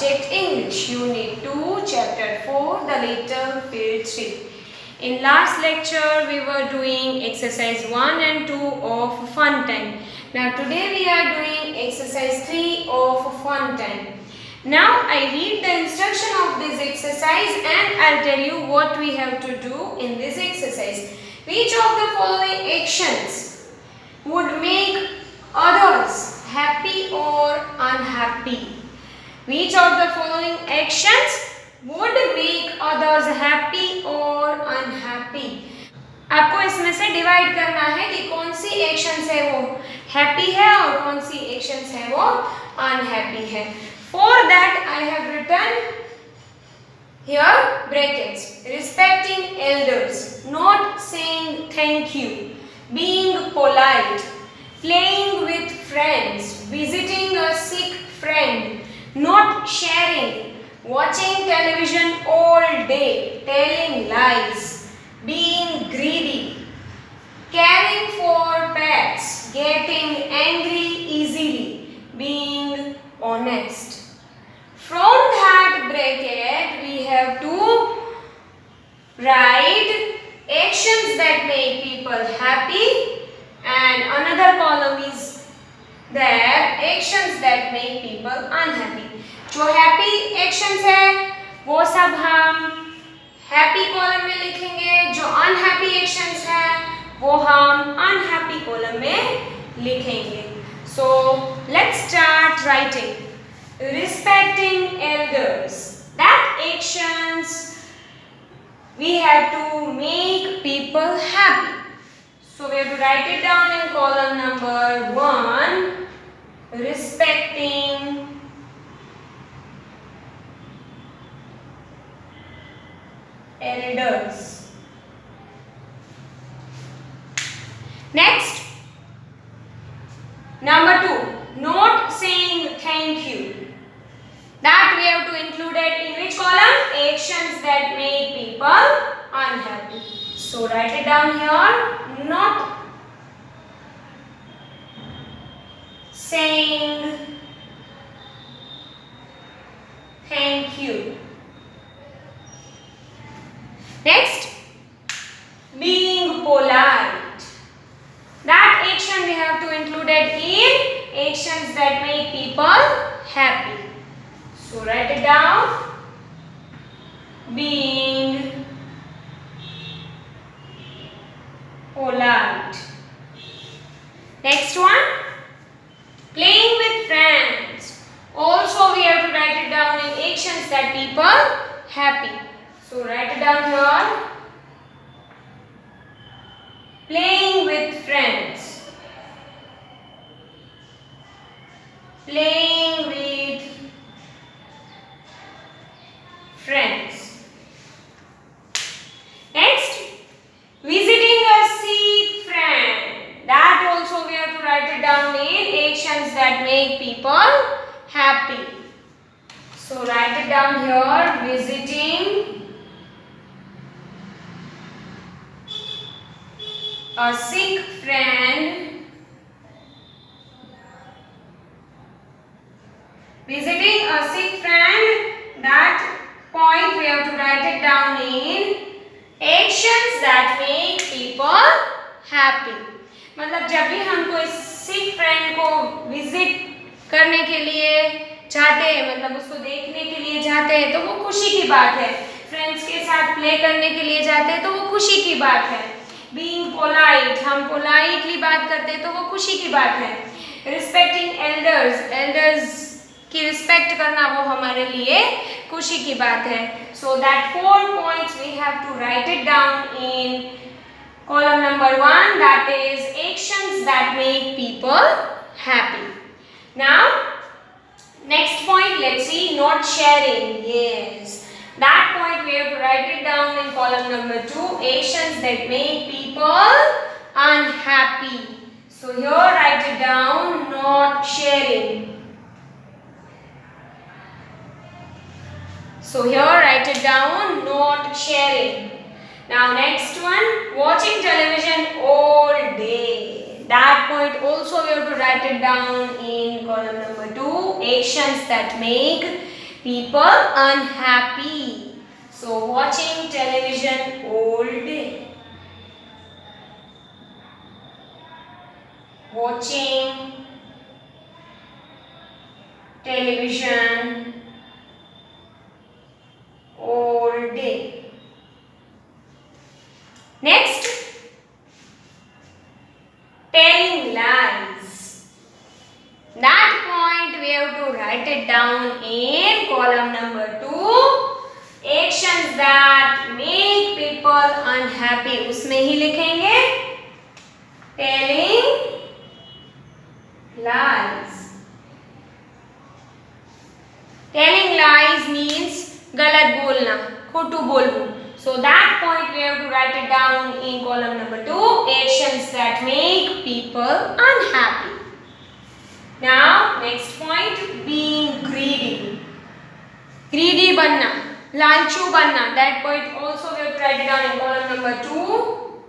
subject English, Unit 2, Chapter 4, The Little Field Trip. In last lecture, we were doing exercise 1 and 2 of Fun Time. Now today we are doing exercise 3 of Fun Time. Now I read the instruction of this exercise and I'll tell you what we have to do in this exercise. Which of the following actions would make others happy or unhappy? Which of the following actions would make others happy or unhappy? आपको इसमें से divide करना है कि कौन सी actions है वो happy है और कौन सी एक्शंस है वो अनहैप्पी है. For that I have written here brackets. Respecting elders, not saying thank you, being polite, playing with friends, visiting a sick friend, not sharing, watching television all day, telling lies, being greedy, caring for pets, getting angry easily, being honest. From that bracket we have to write actions that make people happy and another column is there actions that make people unhappy. जो happy actions है वो सब हम happy column में लिखेंगे, जो unhappy actions है वो हम unhappy column में लिखेंगे. So let's start writing. Respecting elders, that actions we have to make people happy. So we have to write it down in column number 1. Respecting elders. Next, number 2, not saying thank you. That we have to include it in which column? Actions that make people unhappy. So write it down here. Not saying thank you. Next, being polite. That action we have to include it in actions that make people happy. So write it down. Being polite. Next one, playing with friends. Also we have to write it down in actions that people happy. So write it down here. Playing with friends. Playing with friends. Next, visiting a sick friend. That also we have to write it down in actions that make people happy. So write it down here. Visiting a sick friend. Visiting a sick friend. That point we have to write it down in actions that make people happy. मतलब जब भी हम कोई sick friend को visit करने के लिए जाते हैं, मतलब उसको देखने के लिए जाते हैं तो वो खुशी की बात है. फ्रेंड्स के साथ प्ले करने के लिए जाते हैं तो वो खुशी की बात है. Being polite, हम politely बात करते हैं तो वो खुशी की बात है. Respecting elders, elders की रिस्पेक्ट करना वो हमारे लिए खुशी की बात है. So that 4 points we have to write it down in column number 1, that is actions that make people happy. Now next point, let's see, not sharing. Yes, that point we have to write it down in column number 2, actions that make people unhappy. So here write it down, not sharing. So here write it down, not sharing. Now next one, watching television all day. That point also we have to write it down in column number 2, actions that make people unhappy. So watching television all day. Watching television all day. Next, telling lies. That point we have to write it down in column number 2. Actions that make people unhappy. उसमें ही लिखेंगे telling lies. Telling lies means गलत बोलना, खोटू बोलना. So that point we have to write it down in column number 2. Actions that make people unhappy. Now next point, being greedy. Greedy बनना, लालचू बनना. That point also we have to write it down in column number 2.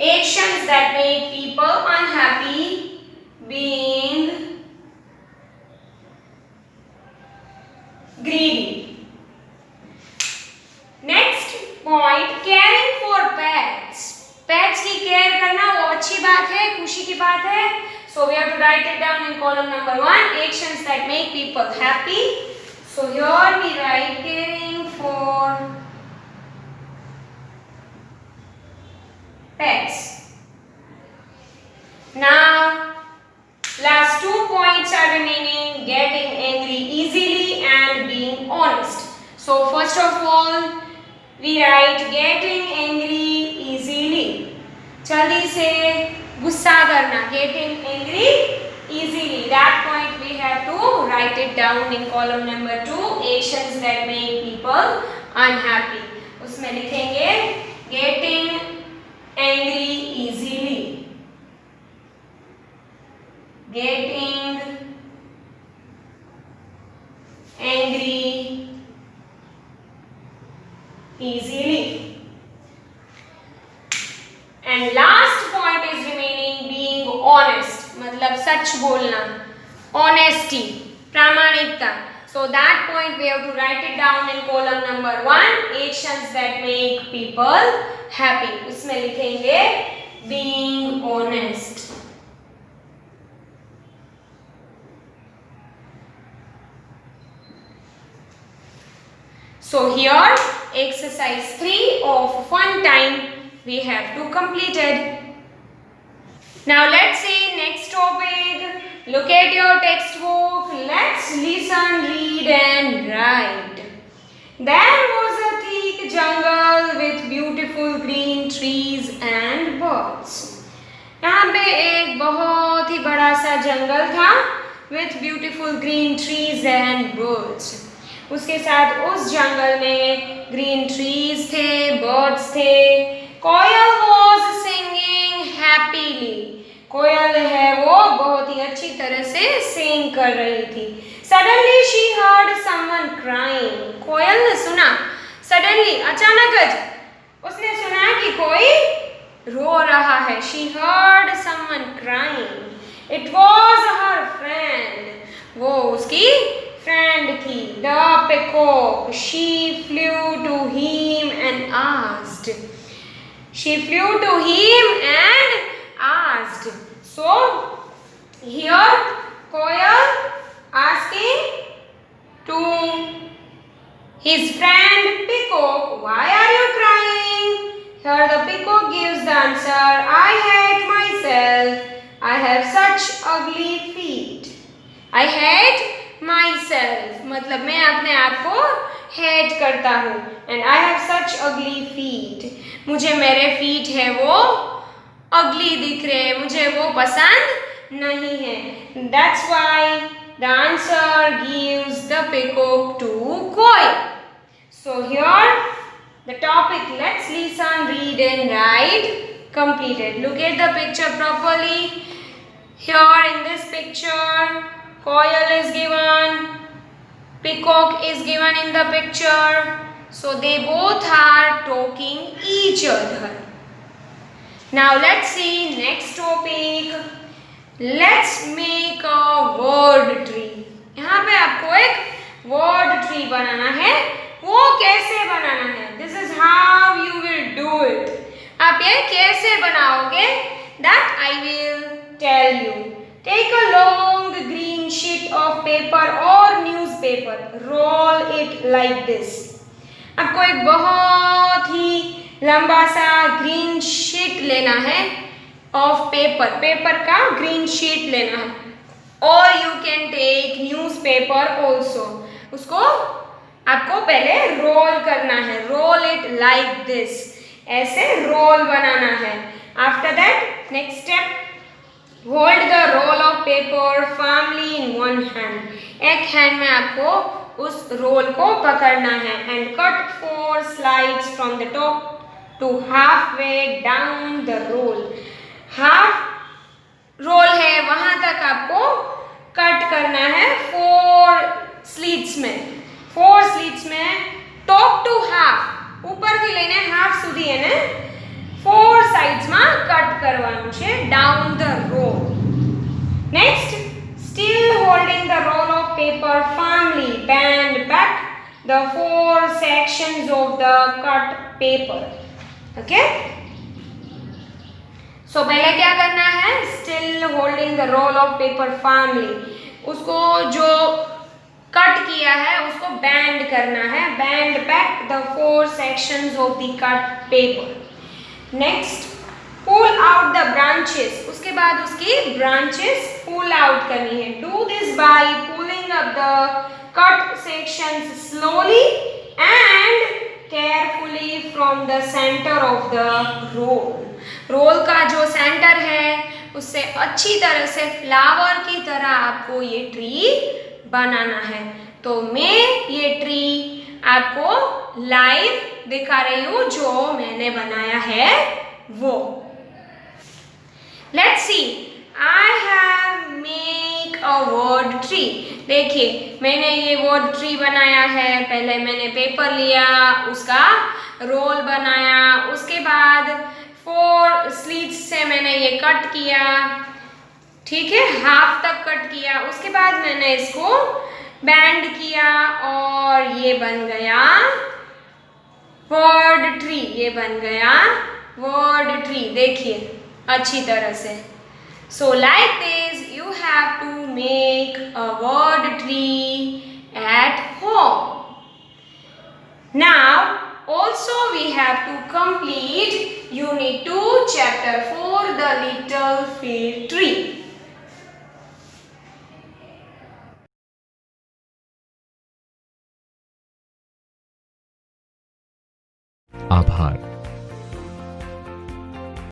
Actions that make people unhappy. Being greedy. Next point, caring for pets. Pets की care करना वो अच्छी बात है, खुशी की बात है. So we have to write it down in column number 1. Actions that make people happy. So here we write caring for pets. Now last 2 points are remaining, getting angry easily and being honest. So first of all we write getting angry easily. जल्दी से गुस्सा करना, getting angry easily. That point we have to write it down in column number 2. Actions that make people unhappy. उसमें लिखेंगे getting angry easily. Getting angry easily. And last point is remaining, being honest. मतलब सच बोलना, honesty, प्रामाणिकता. So that point we have to write it down in column number 1. Actions that make people happy. उसमें लिखेंगे being honest. So here exercise 3 of fun time we have to completed. Now let's see next topic. Look at your textbook. Let's listen, read and write. There was a thick jungle with beautiful green trees and birds. यहाँ पे एक बहुत ही बड़ा सा जंगल था with beautiful green trees and birds. उसके साथ उस जंगल में green trees थे, birds थे. कोयल was singing happily. कोयल है वो बहुत ही अच्छी तरह से sing कर रही थी. Suddenly she heard someone crying. कोयल ने सुना, suddenly अचानक उसने सुना कि कोई रो रहा है. She heard someone crying. It was her friend. वो उसकी friend थी. The peacock. She flew to him and asked. She flew to him and asked. So here Koyal asking to his friend peacock, why are you crying? Here the peacock gives the answer, I hate myself. I have such ugly feet. I hate myself. मतलब मैं अपने आप को hate करता हूँ. And I have such ugly feet. मुझे मेरे feet है वो ugly दिख रहे हैं. मुझे वो पसंद नहीं है. That's why the answer gives the peacock to Koyal. So here the topic let's listen, read and write completed. Look at the picture properly. Here in this picture, Koyal is given, peacock is given in the picture. So they both are talking each other. Now let's see next topic. Let's make a word tree. यहाँ पे आपको एक word tree बनाना है, वो कैसे बनाना है, this is how you will do it. आप ये कैसे बनाओगे, that I will tell you. Take a long green sheet of paper और newspaper, roll it like this. आपको एक बहुत ही लंबा सा ग्रीन शीट लेना है ऑफ पेपर, पेपर का ग्रीन शीट लेना है, और you can take newspaper also. उसको आपको पहले रोल करना है, रोल इट लाइक दिस, ऐसे रोल बनाना है। After that next step, hold the roll of paper firmly in one hand. एक हैंड में आपको उस रोल को पकड़ना है, and cut 4 slides from the top to half way down the roll. हाफ रोल है वहां तक आपको कट करना है 4 स्लीट्स में, 4 स्लीट्स में टॉप टू हाफ, ऊपर થી લઈને હાફ સુધી એને 4 સાઇડ્સ માં કટ કરવાનું છે down the roll. Next, still holding the roll of paper firmly, bend back the 4 sections of the cut paper. Okay? So पहले क्या करना है, still holding the roll of paper firmly, उसको जो कट किया है उसको बैंड करना है, band back the 4 sections of the cut paper. Next, pull out the branches, उसके बाद उसकी branches pull out करनी है. Do this by pulling up the cut sections slowly and carefully from the center of the roll. Roll का जो centre है उससे अच्छी तरह से फ्लावर की तरह आपको ये ट्री बनाना है. तो मैं ये ट्री आपको लाइव दिखा रही हूँ, जो मैंने बनाया है वो. Let's see, I have make a word tree. देखिए मैंने ये वर्ड ट्री बनाया है. पहले मैंने पेपर लिया, उसका रोल बनाया, उसके बाद 4 स्लीट्स से मैंने ये कट किया, ठीक है, हाफ तक कट किया. उसके बाद मैंने इसको बैंड किया और ये बन गया वर्ड ट्री. ये बन गया वर्ड ट्री, देखिए अच्छी तरह से. So like this you have to make a word tree at home. Now also we have to complete unit 2 chapter 4 the little fir tree. आभार.